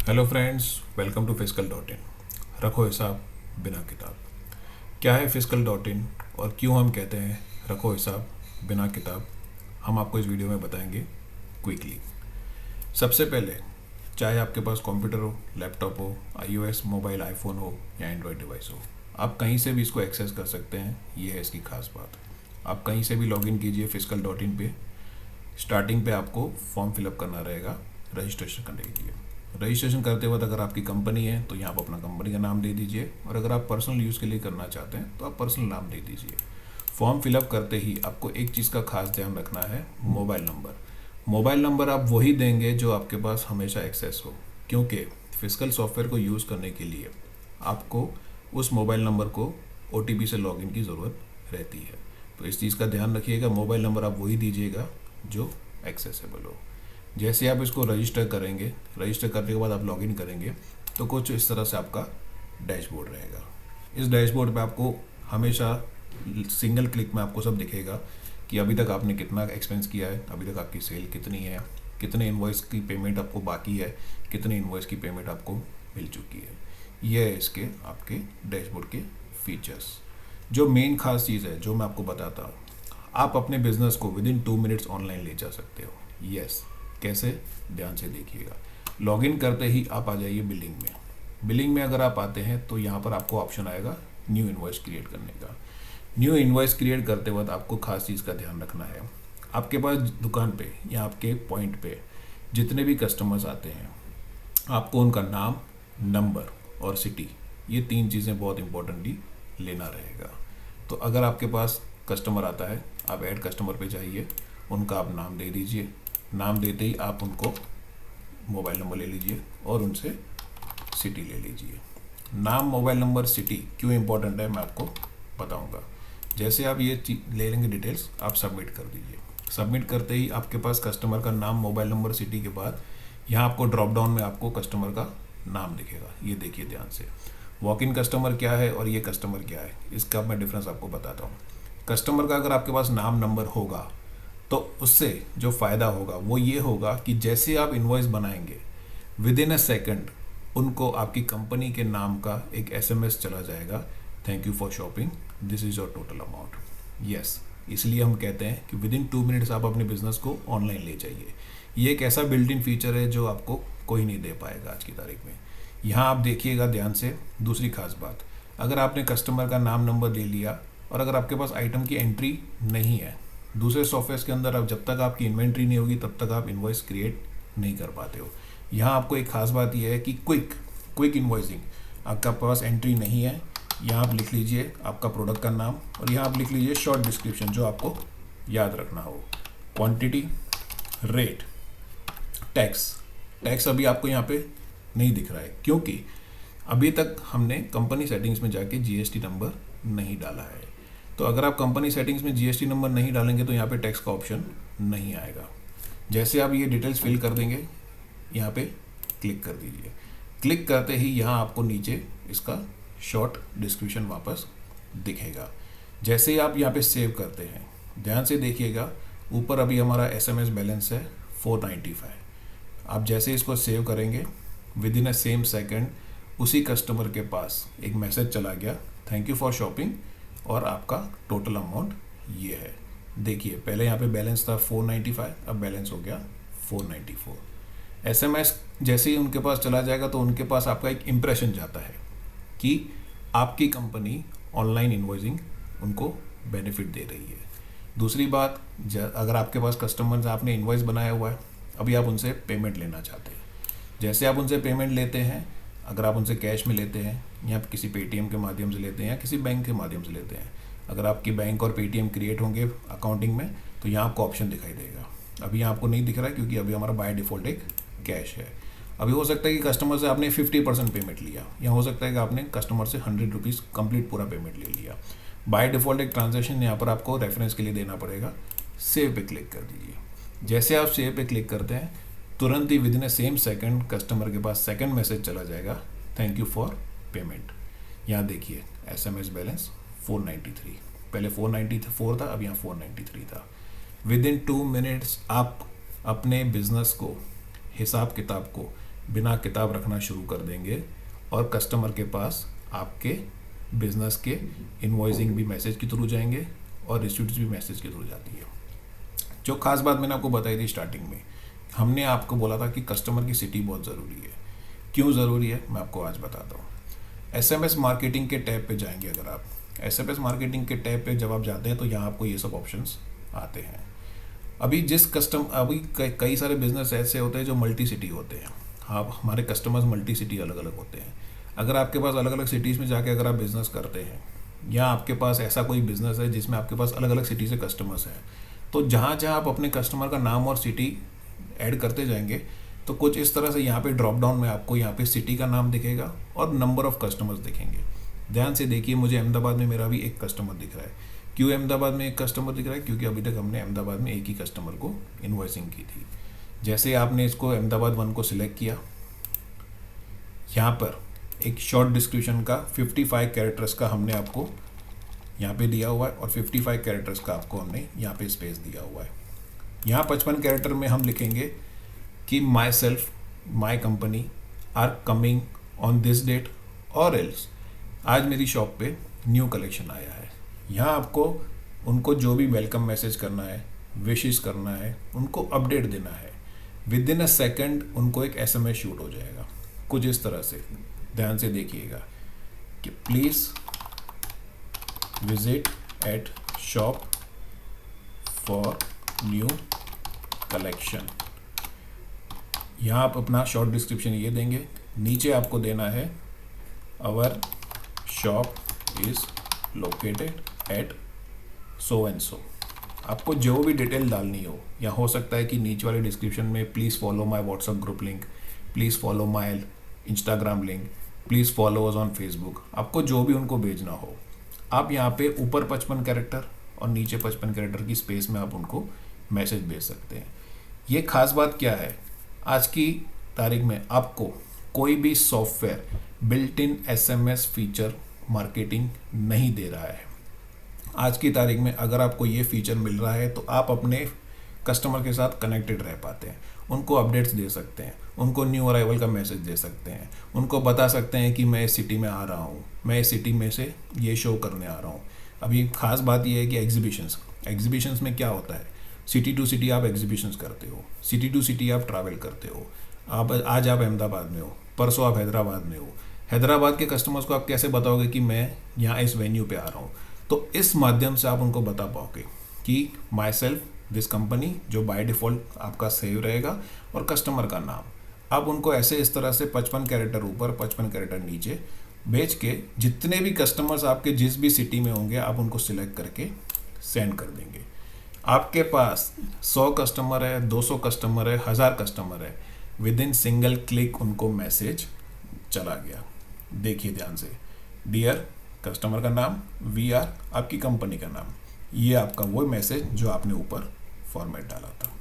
Hello friends, welcome to physical dot in. रखो हिसाब बिना किताब। क्या है फिजिकल डॉट इन और क्यों हम कहते हैं रखो हिसाब बिना किताब, हम आपको इस वीडियो में बताएंगे क्विकली। सबसे पहले, चाहे आपके पास कंप्यूटर हो, लैपटॉप हो, आईओएस मोबाइल आईफोन हो या एंड्रॉयड डिवाइस हो, आप कहीं से भी इसको एक्सेस कर सकते हैं। ये है इसकी खास बात। आप कहीं से भी लॉगिन कीजिए फिजिकल डॉट इन पे। स्टार्टिंग पे आपको फॉर्म फिलअप करना रहेगा रजिस्ट्रेशन करने के लिए। रजिस्ट्रेशन करते वक्त अगर आपकी कंपनी है तो यहाँ आप अपना कंपनी का नाम दे दीजिए, और अगर आप पर्सनल यूज़ के लिए करना चाहते हैं तो आप पर्सनल नाम दे दीजिए। फॉर्म फिलअप करते ही आपको एक चीज़ का खास ध्यान रखना है, मोबाइल नंबर। मोबाइल नंबर आप वही देंगे जो आपके पास हमेशा एक्सेस हो, क्योंकि फिजिकल सॉफ्टवेयर को यूज़ करने के लिए आपको उस मोबाइल नंबर को ओटीपी से लॉगिन की ज़रूरत रहती है। तो इस चीज़ का ध्यान रखिएगा, मोबाइल नंबर आप वही दीजिएगा जो एक्सेसिबल हो। जैसे आप इसको रजिस्टर करेंगे, रजिस्टर करने के बाद आप लॉगिन करेंगे तो कुछ इस तरह से आपका डैशबोर्ड रहेगा। इस डैशबोर्ड पे आपको हमेशा सिंगल क्लिक में आपको सब दिखेगा कि अभी तक आपने कितना एक्सपेंस किया है, अभी तक आपकी सेल कितनी है, कितने इनवॉइस की पेमेंट आपको बाकी है, कितने इनवॉइस की पेमेंट आपको मिल चुकी है। ये है इसके आपके डैशबोर्ड के फीचर्स। जो मेन खास चीज़ है जो मैं आपको बताता हूँ, आप अपने बिजनेस को विद इन 2 मिनट्स ऑनलाइन ले जा सकते हो। यस, कैसे? ध्यान से देखिएगा। लॉगिन करते ही आप आ जाइए बिलिंग में। बिलिंग में अगर आप आते हैं तो यहाँ पर आपको ऑप्शन आएगा न्यू इनवॉइस क्रिएट करने का। न्यू इनवॉइस क्रिएट करते वक्त आपको खास चीज़ का ध्यान रखना है। आपके पास दुकान पे या आपके पॉइंट पे जितने भी कस्टमर्स आते हैं, आपको उनका नाम, नंबर और सिटी, ये 3 चीज़ें बहुत इंपॉर्टेंटली लेना रहेगा। तो अगर आपके पास कस्टमर आता है, आप ऐड कस्टमर पे जाइए, उनका आप नाम दे दीजिए। नाम देते ही आप उनको मोबाइल नंबर ले लीजिए और उनसे सिटी ले लीजिए। नाम, मोबाइल नंबर, सिटी क्यों इंपॉर्टेंट है मैं आपको बताऊंगा। जैसे आप ये ले लेंगे डिटेल्स, आप सबमिट कर दीजिए। सबमिट करते ही आपके पास कस्टमर का नाम, मोबाइल नंबर, सिटी के बाद यहाँ आपको ड्रॉप डाउन में आपको कस्टमर का नाम दिखेगा। ये देखिए ध्यान से। वॉक इन कस्टमर क्या है और ये कस्टमर क्या है, इसका मैं डिफरेंस आपको बताता हूँ। कस्टमर का अगर आपके पास नाम, नंबर होगा तो उससे जो फ़ायदा होगा वो ये होगा कि जैसे आप इनवॉइस बनाएंगे, विद इन अ सेकेंड उनको आपकी कंपनी के नाम का एक एसएमएस चला जाएगा, thank you for shopping, this is your total amount. Yes, इसलिए हम कहते हैं कि विद इन 2 मिनट्स आप अपने बिजनेस को ऑनलाइन ले जाइए। ये एक ऐसा बिल्ट इन फीचर है जो आपको कोई नहीं दे पाएगा आज की तारीख में। यहाँ आप देखिएगा ध्यान से। दूसरी खास बात, अगर आपने कस्टमर का नाम, नंबर ले लिया और अगर आपके पास आइटम की एंट्री नहीं है, दूसरे सॉफ्टवेयर के अंदर अब जब तक आपकी इन्वेंट्री नहीं होगी तब तक आप इनवॉइस क्रिएट नहीं कर पाते हो। यहाँ आपको एक खास बात यह है कि क्विक इन्वॉइसिंग, आपका पास एंट्री नहीं है, यहाँ आप लिख लीजिए आपका प्रोडक्ट का नाम और यहाँ आप लिख लीजिए शॉर्ट डिस्क्रिप्शन जो आपको याद रखना हो। क्वांटिटी, रेट, टैक्स अभी आपको यहाँ पे नहीं दिख रहा है क्योंकि अभी तक हमने कंपनी सेटिंग्स में जाके जीएसटी नंबर नहीं डाला है। तो अगर आप कंपनी सेटिंग्स में जीएसटी नंबर नहीं डालेंगे तो यहाँ पे टैक्स का ऑप्शन नहीं आएगा। जैसे आप ये डिटेल्स फिल कर देंगे, यहाँ पे क्लिक कर दीजिए। क्लिक करते ही यहाँ आपको नीचे इसका शॉर्ट डिस्क्रिप्शन वापस दिखेगा। जैसे ही आप यहाँ पे सेव करते हैं, ध्यान से देखिएगा, ऊपर अभी हमारा एसएमएस बैलेंस है 495। आप जैसे इसको सेव करेंगे, with in a same second उसी कस्टमर के पास एक मैसेज चला गया, थैंक यू फॉर शॉपिंग, और आपका टोटल अमाउंट ये है। देखिए पहले यहाँ पे बैलेंस था 495, अब बैलेंस हो गया 494। एसएमएस जैसे ही उनके पास चला जाएगा तो उनके पास आपका एक इम्प्रेशन जाता है कि आपकी कंपनी ऑनलाइन इनवॉइसिंग उनको बेनिफिट दे रही है। दूसरी बात, अगर आपके पास कस्टमर आपने इनवॉइस बनाया हुआ है, अभी आप उनसे पेमेंट लेना चाहते हैं। जैसे आप उनसे पेमेंट लेते हैं, अगर आप उनसे कैश में लेते हैं या किसी पेटीएम के माध्यम से लेते हैं या किसी बैंक के माध्यम से लेते हैं, अगर आपकी बैंक और पेटीएम क्रिएट होंगे अकाउंटिंग में तो यहाँ आपको ऑप्शन दिखाई देगा। अभी यहाँ आपको नहीं दिख रहा है क्योंकि अभी हमारा बाय डिफ़ॉल्ट एक कैश है। अभी हो सकता है कि कस्टमर से आपने 50% पेमेंट लिया, या हो सकता है कि आपने कस्टमर से 100 रुपीज़ कंप्लीट पूरा पेमेंट ले लिया। बाय डिफ़ॉल्ट एक ट्रांजेक्शन यहाँ पर आपको रेफरेंस के लिए देना पड़ेगा। सेव पे क्लिक कर दीजिए। जैसे आप सेव पे क्लिक करते हैं, तुरंत ही within a same second customer के पास सेकंड मैसेज चला जाएगा, थैंक यू फॉर पेमेंट। यहाँ देखिए एसएमएस बैलेंस 493, पहले 494 था, अब यहाँ 493 था। विद इन 2 मिनट्स आप अपने बिजनेस को, हिसाब किताब को बिना किताब रखना शुरू कर देंगे और कस्टमर के पास आपके बिजनेस के इनवॉइसिंग भी मैसेज के थ्रू जाएंगे और रिसीट्स भी मैसेज के थ्रू जाती है। जो खास बात मैंने आपको बताई थी स्टार्टिंग में, हमने आपको बोला था कि कस्टमर की सिटी बहुत ज़रूरी है। क्यों ज़रूरी है मैं आपको आज बताता हूँ। SMS मार्केटिंग के टैब पे जाएंगे। अगर आप SMS मार्केटिंग के टैब पे जब आप जाते हैं तो यहाँ आपको ये सब ऑप्शंस आते हैं। अभी कई सारे बिजनेस ऐसे होते हैं जो मल्टी सिटी होते हैं। आप हमारे कस्टमर्स मल्टी सिटी अलग अलग होते हैं। अगर आपके पास अलग अलग सिटीज़ में जाके अगर आप बिज़नेस करते हैं या आपके पास ऐसा कोई बिज़नेस है जिसमें आपके पास अलग अलग सिटी से कस्टमर्स हैं, तो जहाँ जहाँ आप अपने कस्टमर का नाम और सिटी ऐड करते जाएंगे तो कुछ इस तरह से यहाँ पे ड्रॉप डाउन में आपको यहाँ पे सिटी का नाम दिखेगा और नंबर ऑफ़ कस्टमर्स दिखेंगे। ध्यान से देखिए, मुझे अहमदाबाद में मेरा भी एक कस्टमर दिख रहा है। क्यों अहमदाबाद में एक कस्टमर दिख रहा है? क्योंकि अभी तक हमने अहमदाबाद में एक ही कस्टमर को इन्वॉइसिंग की थी। जैसे आपने इसको अहमदाबाद 1 को सिलेक्ट किया, यहाँ पर एक शॉर्ट डिस्क्रिप्शन का 55 कैरेक्टर्स का हमने आपको यहाँ पे दिया हुआ है और 55 कैरेक्टर्स का आपको हमने यहाँ पे स्पेस दिया हुआ है। यहाँ 55 कैरेक्टर में हम लिखेंगे कि myself, my company are coming on this date और एल्स, आज मेरी शॉप पे न्यू कलेक्शन आया है। यहाँ आपको उनको जो भी वेलकम मैसेज करना है, विशेस करना है, उनको अपडेट देना है। विद इन अ सेकेंड उनको एक SMS शूट हो जाएगा कुछ इस तरह से। ध्यान से देखिएगा कि please visit at shop for new collection. यहाँ आप अपना शॉर्ट डिस्क्रिप्शन ये देंगे। नीचे आपको देना है our shop is located at so and so. आपको जो भी डिटेल डालनी हो, या हो सकता है कि नीचे वाले डिस्क्रिप्शन में please follow my WhatsApp group link, please follow my Instagram link, please follow us on Facebook, आपको जो भी उनको भेजना हो आप यहाँ पे ऊपर 55 कैरेक्टर और नीचे 55 कैरेक्टर की स्पेस में आप उनको मैसेज भेज सकते हैं। ये खास बात क्या है, आज की तारीख में आपको कोई भी software built in SMS feature marketing नहीं दे रहा है। आज की तारीख में अगर आपको ये फीचर मिल रहा है तो आप अपने कस्टमर के साथ कनेक्टेड रह पाते हैं, उनको अपडेट्स दे सकते हैं, उनको न्यू अराइवल का मैसेज दे सकते हैं, उनको बता सकते हैं कि मैं इस सिटी में आ रहा हूँ, मैं इस सिटी में से ये शो करने आ रहा हूँ। अभी खास बात ये है कि एग्जीबिशंस में क्या होता है, सिटी टू सिटी आप एग्जीबिशंस करते हो, सिटी टू सिटी आप ट्रैवल करते हो। आज आप अहमदाबाद में हो, परसों आप हैदराबाद में हो। हैदराबाद के कस्टमर्स को आप कैसे बताओगे कि मैं यहाँ इस वेन्यू पे आ रहा हूँ? तो इस माध्यम से आप उनको बता पाओगे कि माई सेल्फ दिस कंपनी, जो बाय डिफ़ॉल्ट आपका सेव रहेगा, और कस्टमर का नाम। आप उनको ऐसे इस तरह से 55 कैरेक्टर ऊपर 55 कैरेक्टर नीचे भेज के जितने भी कस्टमर्स आपके जिस भी सिटी में होंगे आप उनको सिलेक्ट करके सेंड कर देंगे। आपके पास 100 कस्टमर है, 200 कस्टमर है, 1000 कस्टमर है, विद इन सिंगल क्लिक उनको मैसेज चला गया। देखिए ध्यान से, डियर कस्टमर का नाम, VR आपकी कंपनी का नाम, ये आपका वो मैसेज जो आपने ऊपर फॉर्मेट डाला था,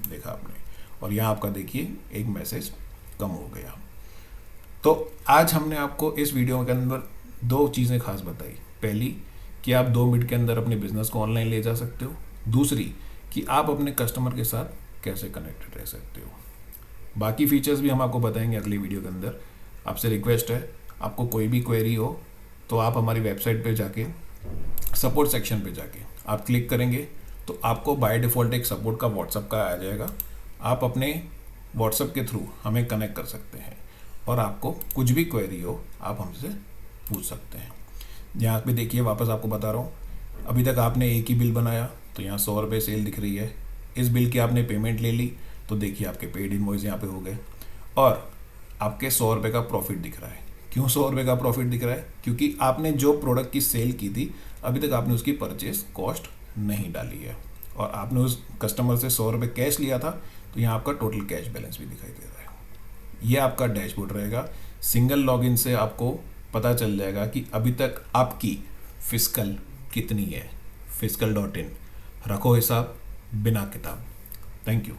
देखा आपने, और यहाँ आपका देखिए एक मैसेज कम हो गया। तो आज हमने आपको इस वीडियो के अंदर 2 चीज़ें खास बताई। पहली कि आप 2 मिनट के अंदर अपने बिजनेस को ऑनलाइन ले जा सकते हो। दूसरी कि आप अपने कस्टमर के साथ कैसे कनेक्टेड रह सकते हो। बाकी फीचर्स भी हम आपको बताएंगे अगली वीडियो के अंदर। आपसे रिक्वेस्ट है, आपको कोई भी क्वेरी हो तो आप हमारी वेबसाइट पे जाके सपोर्ट सेक्शन पे जाके आप क्लिक करेंगे तो आपको बाय डिफ़ॉल्ट एक सपोर्ट का व्हाट्सएप का आ जाएगा। आप अपने व्हाट्सएप के थ्रू हमें कनेक्ट कर सकते हैं और आपको कुछ भी क्वेरी हो आप हमसे पूछ सकते हैं। यहाँ पे देखिए, वापस आपको बता रहा हूँ, अभी तक आपने एक ही बिल बनाया तो यहाँ 100 रुपये सेल दिख रही है। इस बिल की आपने पेमेंट ले ली तो देखिए आपके पेड इनवॉइस यहाँ पे हो गए और आपके 100 रुपये का प्रॉफिट दिख रहा है। क्यों 100 रुपये का प्रॉफिट दिख रहा है? क्योंकि आपने जो प्रोडक्ट की सेल की थी अभी तक आपने उसकी परचेज कॉस्ट नहीं डाली है और आपने उस कस्टमर से 100 रुपये कैश लिया था, तो यहाँ आपका टोटल कैश बैलेंस भी दिखाई दे रहा है। ये आपका डैशबोर्ड रहेगा। सिंगल लॉगिन से आपको पता चल जाएगा कि अभी तक आपकी फिस्कल कितनी है। fiscal.in, रखो हिसाब बिना किताब। Thank you.